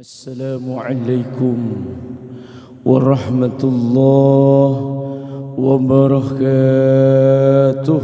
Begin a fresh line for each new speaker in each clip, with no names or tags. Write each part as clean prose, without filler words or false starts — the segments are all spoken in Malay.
Assalamualaikum warahmatullahi wabarakatuh.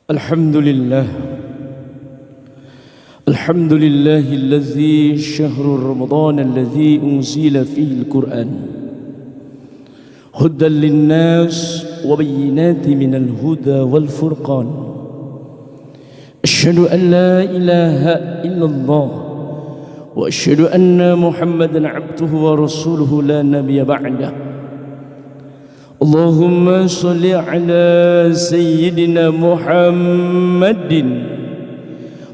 Alhamdulillah. Alhamdulillahillazi syahrul Ramadan allazi unzila fihi al-Qur'an hudan linnas wa bayyinatin minal huda wal furqan. أشهد أن لا إله إلا الله وأشهد أن محمدا عبده ورسوله لا نبي بعده. اللهم صل على سيدنا محمد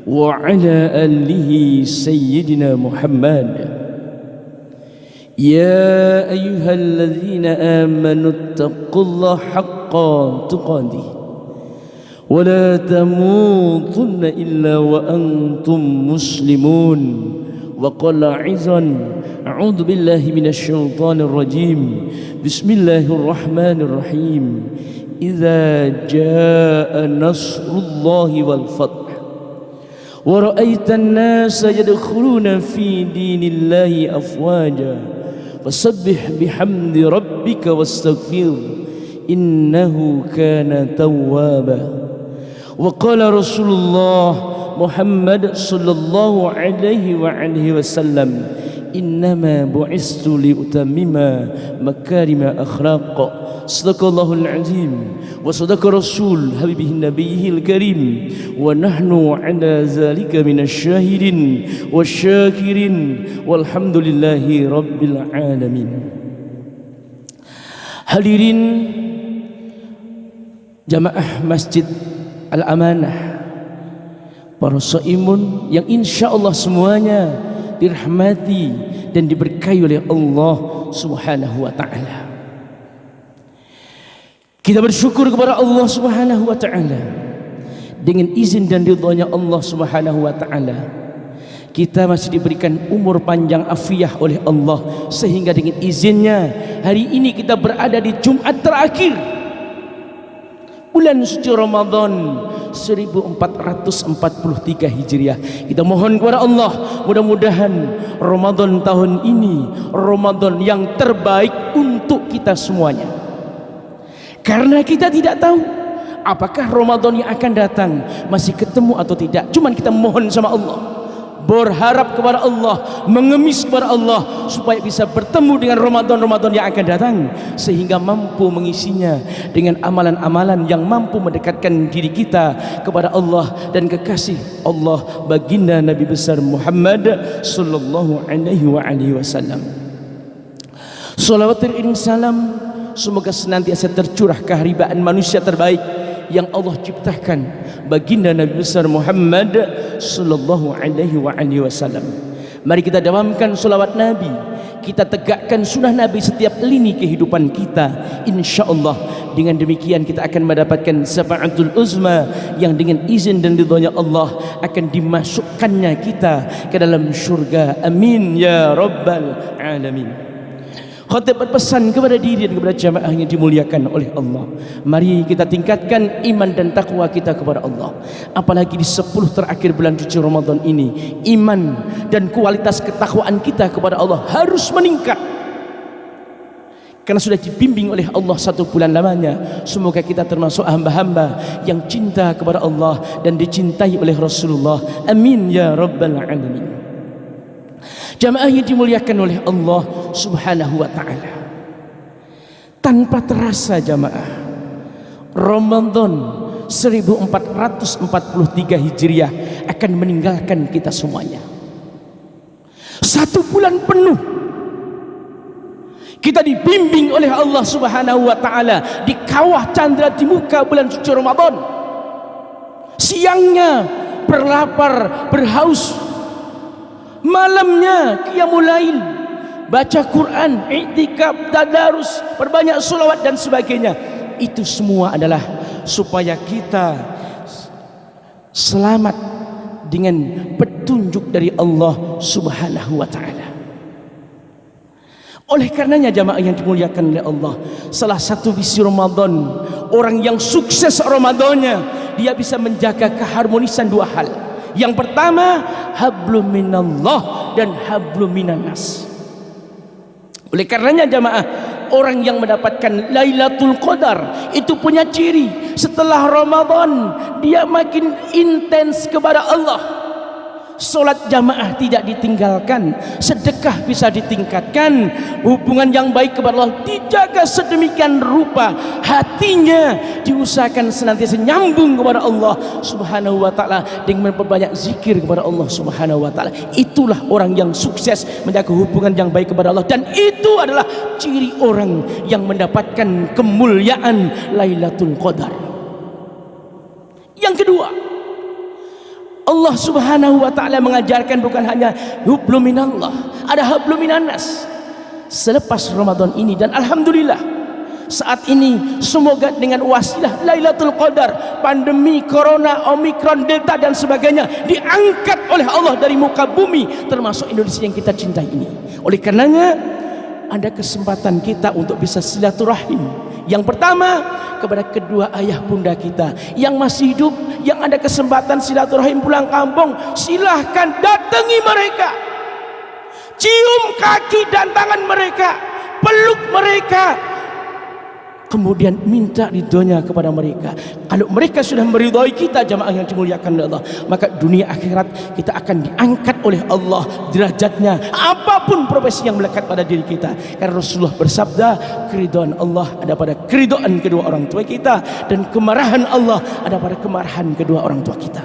وعلى آله سيدنا محمد. يا أيها الذين آمنوا اتقوا الله حق تقاته ولا تموتن إلا وأنتم مسلمون. وقال عزا أعوذ بالله من الشيطان الرجيم بسم الله الرحمن الرحيم إذا جاء نصر الله والفتح ورأيت الناس يدخلون في دين الله أفواجا فسبح بحمد ربك واستغفره إنه كان توابا. وقال رسول الله محمد صلى الله عليه وسلم إنما بعثت لأتمم مكارم أخلاق. صدق الله العظيم وصدق رسول حبيبه النبي الكريم ونحن على ذلك من الشاهدين والشاكرين والحمد لله رب العالمين. Hadirin jamaah Masjid Al-Amanah, para shaimun yang insyaallah semuanya dirahmati dan diberkahi oleh Allah Subhanahu wa taala. Kita bersyukur kepada Allah Subhanahu wa taala. Dengan izin dan ridhonya Allah Subhanahu wa taala, kita masih diberikan umur panjang afiah oleh Allah, sehingga dengan izinnya hari ini kita berada di Jumat terakhir bulan suci Ramadan 1443 Hijriah. Kita mohon kepada Allah, mudah-mudahan Ramadan tahun ini Ramadan yang terbaik untuk kita semuanya. Karena kita tidak tahu apakah Ramadan yang akan datang masih ketemu atau tidak. Cuman kita mohon sama Allah, berharap kepada Allah, mengemis kepada Allah supaya bisa bertemu dengan Ramadan yang akan datang, sehingga mampu mengisinya dengan amalan-amalan yang mampu mendekatkan diri kita kepada Allah dan kekasih Allah baginda Nabi besar Muhammad sallallahu alaihi wasallam. Salawat dan salam semoga senantiasa tercurah keharibaan manusia terbaik yang Allah ciptakan, baginda Nabi besar Muhammad sallallahu alaihi wasallam. Mari kita dawamkan salawat Nabi, kita tegakkan sunnah Nabi setiap lini kehidupan kita. InsyaAllah dengan demikian kita akan mendapatkan syafaatul uzma yang dengan izin dan ridhonya Allah akan dimasukkannya kita ke dalam syurga. Amin ya rabbal alamin. Khatib berpesan kepada diri dan kepada jamaah yang dimuliakan oleh Allah, mari kita tingkatkan iman dan takwa kita kepada Allah. Apalagi di 10 terakhir bulan suci Ramadan ini, iman dan kualitas ketakwaan kita kepada Allah harus meningkat, karena sudah dibimbing oleh Allah 1 bulan lamanya. Semoga kita termasuk hamba-hamba yang cinta kepada Allah dan dicintai oleh Rasulullah. Amin ya rabbal alamin. Jamaah yang dimuliakan oleh Allah Subhanahu wa ta'ala, tanpa terasa jamaah, Ramadan 1443 Hijriah akan meninggalkan kita semuanya. 1 bulan penuh kita dibimbing oleh Allah Subhanahu wa ta'ala di kawah candra di muka bulan suci Ramadan. Siangnya berlapar, berhaus, malamnya qiyamul lail, baca Quran, i'tikaf, tadarus, perbanyak selawat dan sebagainya. Itu semua adalah supaya kita selamat dengan petunjuk dari Allah Subhanahu wa ta'ala. Oleh karenanya jamaah yang dimuliakan oleh Allah, salah satu visi Ramadan, orang yang sukses Ramadannya, dia bisa menjaga keharmonisan 2 hal. Yang pertama, hablum minallah dan hablum minannas. Oleh karenanya jamaah, orang yang mendapatkan Lailatul Qadar itu punya ciri, setelah Ramadan dia makin intens kepada Allah. Solat jamaah tidak ditinggalkan, sedekah bisa ditingkatkan, hubungan yang baik kepada Allah dijaga sedemikian rupa, hatinya diusahakan senantiasa nyambung kepada Allah Subhanahu wa taala dengan memperbanyak zikir kepada Allah Subhanahu wa taala. Itulah orang yang sukses menjaga hubungan yang baik kepada Allah, dan itu adalah ciri orang yang mendapatkan kemuliaan Lailatul Qadar. Yang kedua, Allah Subhanahu wa taala mengajarkan bukan hanya hablum minallah, ada hablum minannas. Selepas Ramadan ini, dan alhamdulillah saat ini semoga dengan wasilah Lailatul Qadar, pandemi corona, Omikron, Delta dan sebagainya diangkat oleh Allah dari muka bumi, termasuk Indonesia yang kita cintai ini. Oleh karenanya ada kesempatan kita untuk bisa silaturahim. Yang pertama, kepada kedua ayah bunda kita yang masih hidup, yang ada kesempatan silaturahim pulang kampung, silahkan datangi mereka, cium kaki dan tangan mereka, peluk mereka, kemudian minta ridhonya kepada mereka. Kalau mereka sudah meridhoi kita jamaah yang dimuliakan oleh Allah, maka dunia akhirat kita akan diangkat oleh Allah derajatnya, apapun profesi yang melekat pada diri kita. Karena Rasulullah bersabda, keridhaan Allah ada pada keridhaan kedua orang tua kita, dan kemarahan Allah ada pada kemarahan kedua orang tua kita.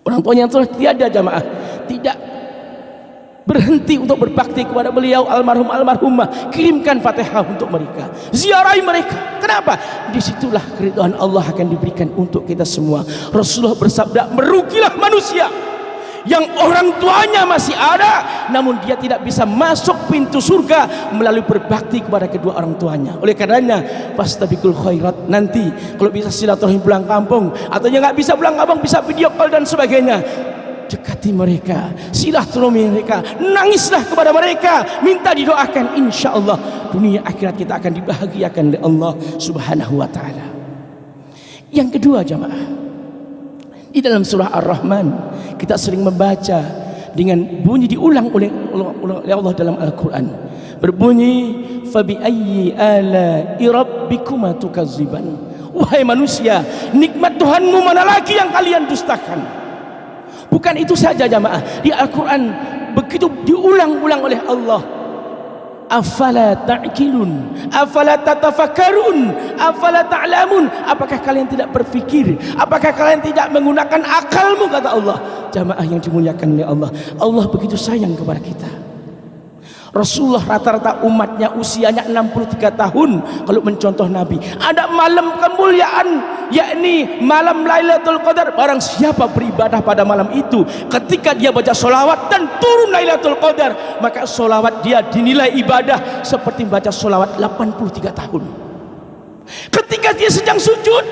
Orang tuanya yang telah tiada jamaah tidak berhenti untuk berbakti kepada beliau, almarhum almarhumah, kirimkan Fatihah untuk mereka, ziarahi mereka. Kenapa? Disitulah keridhaan Allah akan diberikan untuk kita semua. Rasulullah bersabda, merugilah manusia yang orang tuanya masih ada namun dia tidak bisa masuk pintu surga melalui berbakti kepada kedua orang tuanya. Oleh karenanya fastabiqul khairat, nanti kalau bisa silaturahim pulang kampung, atau yang nggak bisa pulang kampung bisa video call dan sebagainya, dekati mereka, silaturahmi mereka, nangislah kepada mereka, minta didoakan. Insya Allah dunia akhirat kita akan dibahagiakan oleh Allah Subhanahu wa taala. Yang kedua jamaah, di dalam surah Ar-Rahman kita sering membaca dengan bunyi diulang oleh Allah dalam Al-Quran, berbunyi fabi ayyi ala'i rabbikuma tukazziban. Wahai manusia, nikmat Tuhanmu mana lagi yang kalian dustakan? Bukan itu saja jamaah, di Al-Quran begitu diulang-ulang oleh Allah, afala ta'qilun, afala tatafakkarun, afala ta'lamun. Apakah kalian tidak berpikir? Apakah kalian tidak menggunakan akalmu? Kata Allah. Jamaah yang dimuliakan oleh Allah, Allah begitu sayang kepada kita. Rasulullah rata-rata umatnya usianya 63 tahun kalau mencontoh Nabi. Ada malam kemuliaan, yakni malam Lailatul Qadar. Barang siapa beribadah pada malam itu, ketika dia baca solawat dan turun Lailatul Qadar, maka solawat dia dinilai ibadah seperti baca solawat 83 tahun. Ketika dia sedang sujud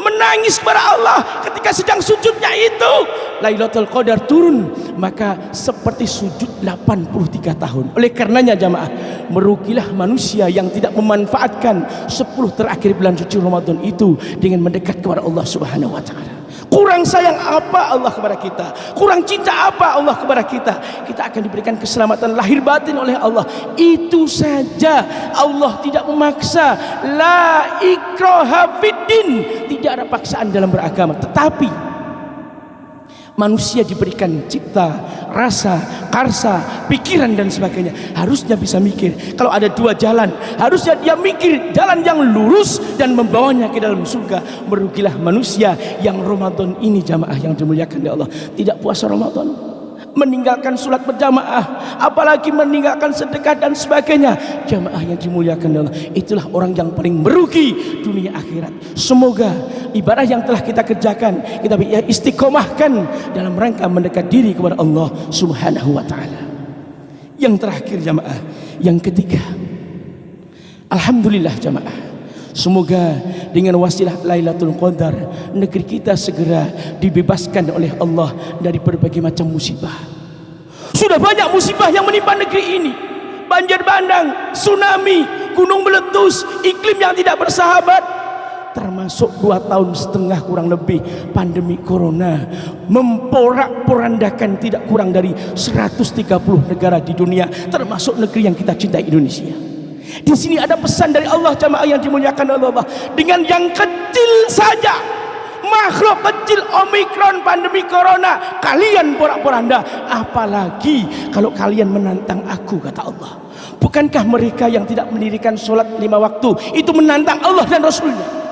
menangis kepada Allah, ketika sedang sujudnya itu Lailatul Qadar turun, maka seperti sujud 83 tahun. Oleh karenanya jamaah, merugilah manusia yang tidak memanfaatkan 10 terakhir bulan suci Ramadan itu dengan mendekat kepada Allah Subhanahu wa taala. Kurang sayang apa Allah kepada kita? Kurang cinta apa Allah kepada kita? Kita akan diberikan keselamatan lahir batin oleh Allah. Itu saja. Allah tidak memaksa. La ikraha fiddin. Tidak ada paksaan dalam beragama. Tetapi manusia diberikan cipta, rasa, karsa, pikiran dan sebagainya. Harusnya bisa mikir. Kalau ada dua jalan, harusnya dia mikir jalan yang lurus dan membawanya ke dalam surga. Merugilah manusia yang Ramadan ini jamaah yang dimuliakan oleh Allah tidak puasa Ramadan, meninggalkan sholat berjamaah, apalagi meninggalkan sedekah dan sebagainya. Jamaah yang dimuliakan Allah, itulah orang yang paling merugi dunia akhirat. Semoga ibadah yang telah kita kerjakan kita istiqomahkan dalam rangka mendekat diri kepada Allah Subhanahu wa taala. Yang terakhir jamaah, yang ketiga, alhamdulillah jamaah, semoga dengan wasilah Lailatul Qadar negeri kita segera dibebaskan oleh Allah dari berbagai macam musibah. Sudah banyak musibah yang menimpa negeri ini, banjir bandang, tsunami, gunung meletus, iklim yang tidak bersahabat. termasuk 2,5 tahun kurang lebih pandemi corona memporak-porandakan tidak kurang dari 130 negara di dunia, termasuk negeri yang kita cintai, Indonesia. Di sini ada pesan dari Allah, jamaah yang dimuliakan oleh Allah. Dengan yang kecil saja, makhluk kecil Omikron pandemi corona, kalian porak-poranda, apalagi kalau kalian menantang aku, kata Allah. Bukankah mereka yang tidak mendirikan sholat 5 waktu itu menantang Allah dan Rasulnya?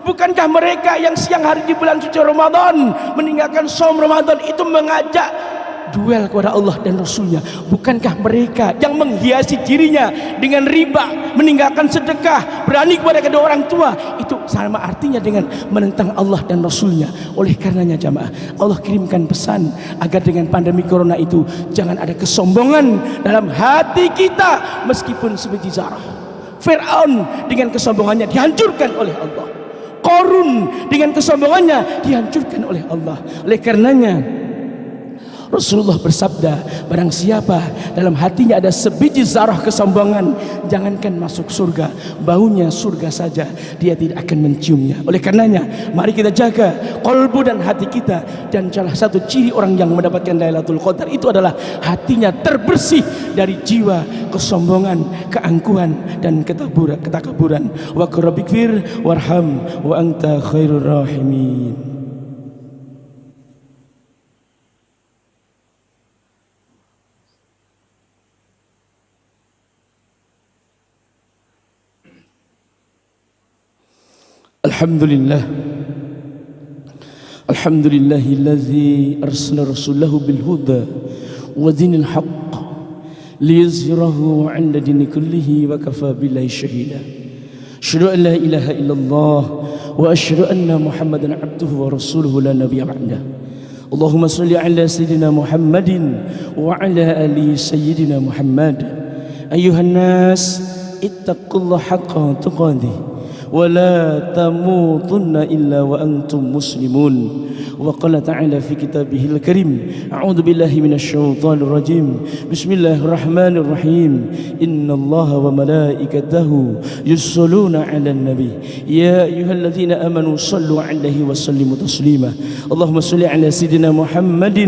Bukankah mereka yang siang hari di bulan suci Ramadan meninggalkan saum Ramadan itu mengajak duel kepada Allah dan Rasulnya? Bukankah mereka yang menghiasi dirinya dengan riba, meninggalkan sedekah, berani kepada kedua orang tua, itu sama artinya dengan menentang Allah dan Rasulnya? Oleh karenanya jamaah, Allah kirimkan pesan agar dengan pandemi corona itu jangan ada kesombongan dalam hati kita, meskipun sebiji zarah. Fir'aun dengan kesombongannya dihancurkan oleh Allah. Qarun dengan kesombongannya dihancurkan oleh Allah. Oleh karenanya Rasulullah bersabda, barang siapa dalam hatinya ada sebiji zarah kesombongan, jangankan masuk surga, baunya surga saja dia tidak akan menciumnya. Oleh karenanya mari kita jaga qalbu dan hati kita. Dan salah satu ciri orang yang mendapatkan Lailatul Qadar itu adalah hatinya terbersih dari jiwa kesombongan, keangkuhan dan ketakaburan. Wa rabbikfir warham wa anta khairur rahimin. Alhamdulillah, alhamdulillahillazi arsala rasulahu bil huda wa dinil haqq liyuzhirahu 'ala dini kullihi wa kafa billahi shahida. Asyhadu an la ilaha illallah wa asyhadu anna Muhammadan 'abduhu wa rasuluhu la nabiyya ba'dah. Allahumma shalli 'ala sayyidina Muhammadin wa 'ala ali sayyidina Muhammad. Ayuhan nas ittaqullaha haqqa tuqatih ولا تموتن إلا وأنتم مسلمون. وقال تعالى في كتابه الكريم أعوذ بالله من الشيطان الرجيم بسم الله الرحمن الرحيم إن الله وملائكته يصلون على النبي يا أيها الذين آمنوا صلوا عليه وسلموا تسليما. اللهم صل على سيدنا محمد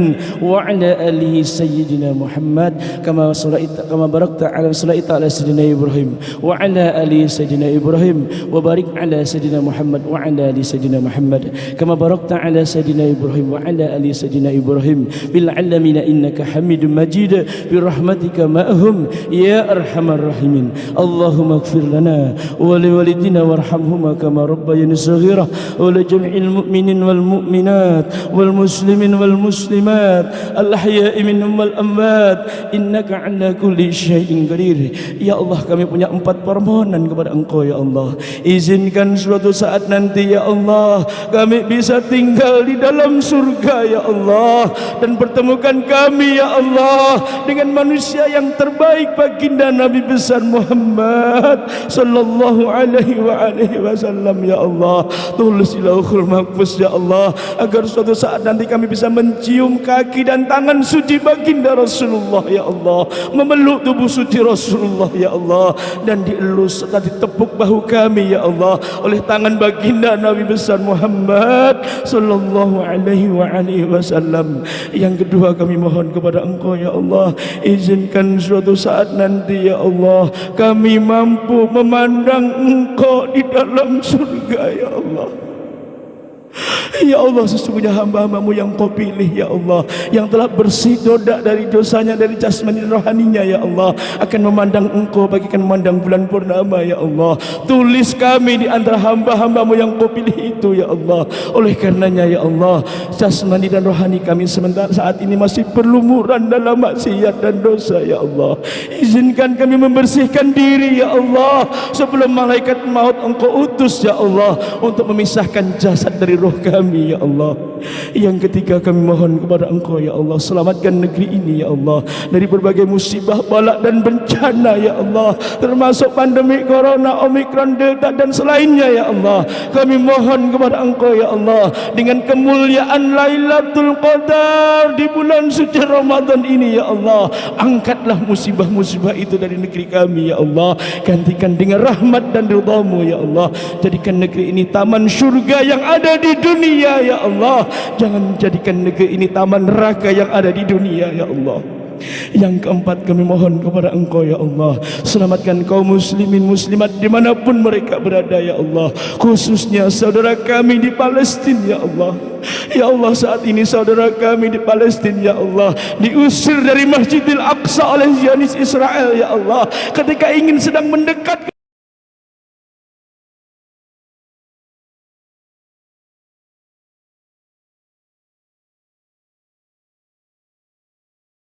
وعلى آله سيدنا محمد كما باركت على سيدنا إبراهيم وعلى آله سيدنا إبراهيم وبارك على سيدنا محمد وعلى آل سيدنا محمد كما باركت على سيدنا إبراهيم وعلى آل سيدنا إبراهيم بالعالمين إنك حميد مجيد برحمتك مأهم يا أرحم الراحمين. اللهم اغفر لنا ولوالدينا وارحمهما كما ربياني صغيرا ولجميع المؤمنين والمؤمنات والمسلمين والمسلمات الأحياء منهم والأموات إنك على كل شيء قدير. Ya Allah, kami punya 4 permohonan kepada Engkau ya Allah. Izinkan suatu saat nanti ya Allah kami bisa tinggal di dalam surga ya Allah, dan pertemukan kami ya Allah dengan manusia yang terbaik, baginda Nabi besar Muhammad sallallahu alaihi wasallam ya Allah. Tulis di Lauhul Mahfuz ya Allah, agar suatu saat nanti kami bisa mencium kaki dan tangan suci baginda Rasulullah ya Allah, memeluk tubuh suci Rasulullah ya Allah, dan dielus serta ditepuk bahu kami ya Allah oleh tangan baginda Nabi besar Muhammad sallallahu alaihi wasallam. Yang kedua, kami mohon kepada Engkau ya Allah, izinkan suatu saat nanti ya Allah kami mampu memandang Engkau di dalam surga ya Allah. Ya Allah, sesungguhnya hamba-Hambamu yang Kau pilih ya Allah, yang telah bersih dosa dari dosanya, dari jasmani dan rohaninya ya Allah, akan memandang Engkau bagaikan memandang bulan purnama ya Allah. Tulis kami di antara hamba-Hambamu yang Kau pilih itu ya Allah. Oleh karenanya ya Allah, jasmani dan rohani kami sementara saat ini masih berlumuran dalam maksiat dan dosa ya Allah. Izinkan kami membersihkan diri ya Allah sebelum malaikat maut Engkau utus ya Allah untuk memisahkan jasad dari roh kami ya Allah. Yang ketiga, kami mohon kepada Engkau ya Allah, selamatkan negeri ini ya Allah dari berbagai musibah, balak dan bencana ya Allah, termasuk pandemi corona, Omikron, Delta dan selainnya ya Allah. Kami mohon kepada Engkau ya Allah, dengan kemuliaan Lailatul Qadar di bulan suci Ramadan ini ya Allah, angkatlah musibah-musibah itu dari negeri kami ya Allah, gantikan dengan rahmat dan ridha-Mu ya Allah. Jadikan negeri ini taman surga yang ada di dunia ya Allah, jangan jadikan negeri ini taman neraka yang ada di dunia ya Allah. Yang keempat, kami mohon kepada Engkau ya Allah, selamatkan kaum muslimin muslimat dimanapun mereka berada ya Allah, khususnya saudara kami di Palestina ya Allah. Ya Allah, saat ini saudara kami di Palestina ya Allah diusir dari Masjidil Aqsa oleh Zionis Israel ya Allah, ketika ingin sedang mendekat